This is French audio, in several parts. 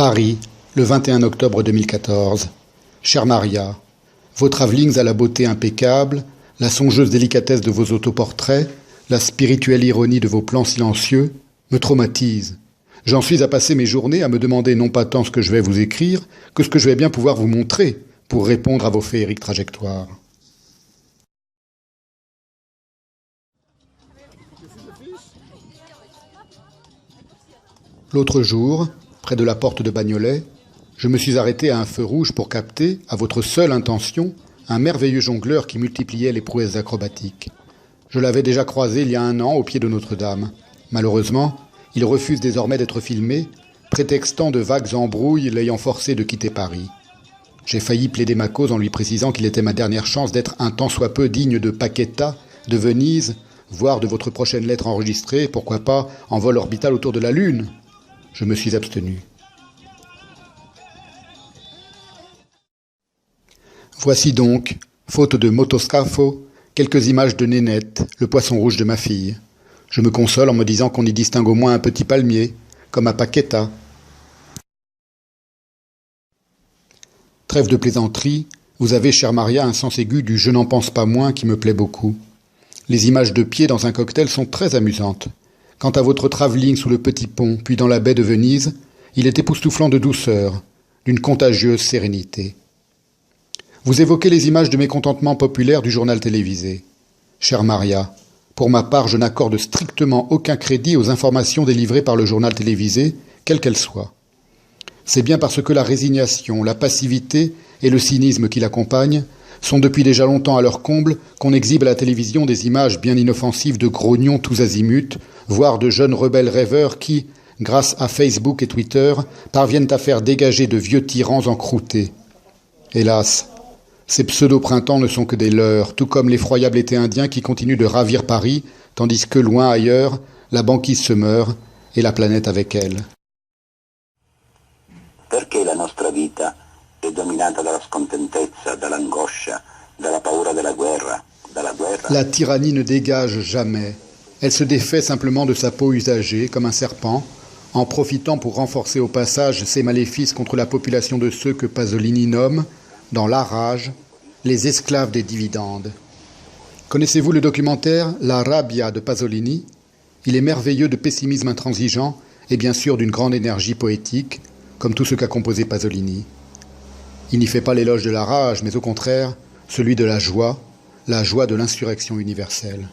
Paris, le 21 octobre 2014. Chère Maria, vos travelling à la beauté impeccable, la songeuse délicatesse de vos autoportraits, la spirituelle ironie de vos plans silencieux me traumatisent. J'en suis à passer mes journées à me demander non pas tant ce que je vais vous écrire, que ce que je vais bien pouvoir vous montrer pour répondre à vos féeriques trajectoires. L'autre jour, près de la porte de Bagnolet, je me suis arrêté à un feu rouge pour capter, à votre seule intention, un merveilleux jongleur qui multipliait les prouesses acrobatiques. Je l'avais déjà croisé il y a 1 an au pied de Notre-Dame. Malheureusement, il refuse désormais d'être filmé, prétextant de vagues embrouilles l'ayant forcé de quitter Paris. J'ai failli plaider ma cause en lui précisant qu'il était ma dernière chance d'être un tant soit peu digne de Paquetta, de Venise, voire de votre prochaine lettre enregistrée, pourquoi pas en vol orbital autour de la Lune. Je me suis abstenu. Voici donc, faute de motoscafo, quelques images de Nénette, le poisson rouge de ma fille. Je me console en me disant qu'on y distingue au moins un petit palmier, comme à Paquetta. Trêve de plaisanterie, vous avez, chère Maria, un sens aigu du « je n'en pense pas moins » qui me plaît beaucoup. Les images de pied dans un cocktail sont très amusantes. Quant à votre travelling sous le petit pont, puis dans la baie de Venise, il est époustouflant de douceur, d'une contagieuse sérénité. Vous évoquez les images de mécontentement populaire du journal télévisé. Chère Maria, pour ma part, je n'accorde strictement aucun crédit aux informations délivrées par le journal télévisé, quelles qu'elles soient. C'est bien parce que la résignation, la passivité et le cynisme qui l'accompagnent sont depuis déjà longtemps à leur comble qu'on exhibe à la télévision des images bien inoffensives de grognons tous azimuts, voire de jeunes rebelles rêveurs qui, grâce à Facebook et Twitter, parviennent à faire dégager de vieux tyrans encroutés. Hélas, ces pseudo-printemps ne sont que des leurres, tout comme l'effroyable été indien qui continue de ravir Paris, tandis que, loin ailleurs, la banquise se meurt et la planète avec elle. Perché la nostra vita è dominata dalla scontentezza, dall'angoscia, dalla paura della guerra, dalla guerra? La tyrannie ne dégage jamais. Elle se défait simplement de sa peau usagée, comme un serpent, en profitant pour renforcer au passage ses maléfices contre la population de ceux que Pasolini nomme, dans La Rage, les esclaves des dividendes. Connaissez-vous le documentaire La Rabbia de Pasolini? Il est merveilleux de pessimisme intransigeant et bien sûr d'une grande énergie poétique, comme tout ce qu'a composé Pasolini. Il n'y fait pas l'éloge de la rage, mais au contraire, celui de la joie de l'insurrection universelle.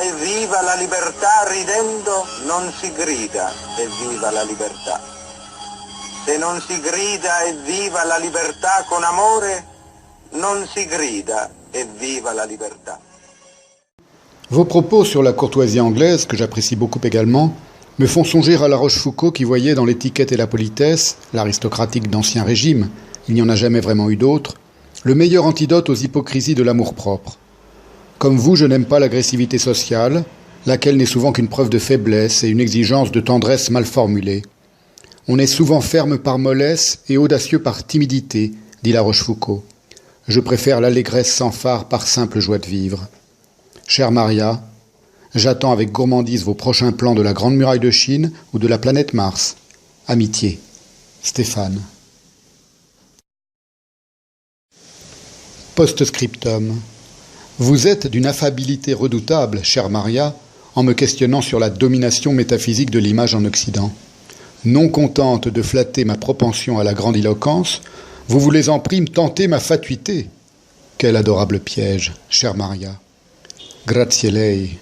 Evviva la libertà ridendo non si grida evviva la libertà. Se non si grida evviva la libertà con amore, non si grida evviva la libertà. Vos propos sur la courtoisie anglaise, que j'apprécie beaucoup également, me font songer à La Rochefoucauld qui voyait dans l'étiquette et la politesse, l'aristocratique d'Ancien Régime, il n'y en a jamais vraiment eu d'autre, le meilleur antidote aux hypocrisies de l'amour-propre. Comme vous, je n'aime pas l'agressivité sociale, laquelle n'est souvent qu'une preuve de faiblesse et une exigence de tendresse mal formulée. On est souvent ferme par mollesse et audacieux par timidité, dit La Rochefoucauld. Je préfère l'allégresse sans phare par simple joie de vivre. Chère Maria, j'attends avec gourmandise vos prochains plans de la Grande Muraille de Chine ou de la planète Mars. Amitié. Stéphane. Post-scriptum. Vous êtes d'une affabilité redoutable, chère Maria, en me questionnant sur la domination métaphysique de l'image en Occident. Non contente de flatter ma propension à la grandiloquence, vous voulez en prime tenter ma fatuité. Quel adorable piège, chère Maria. Grazie lei.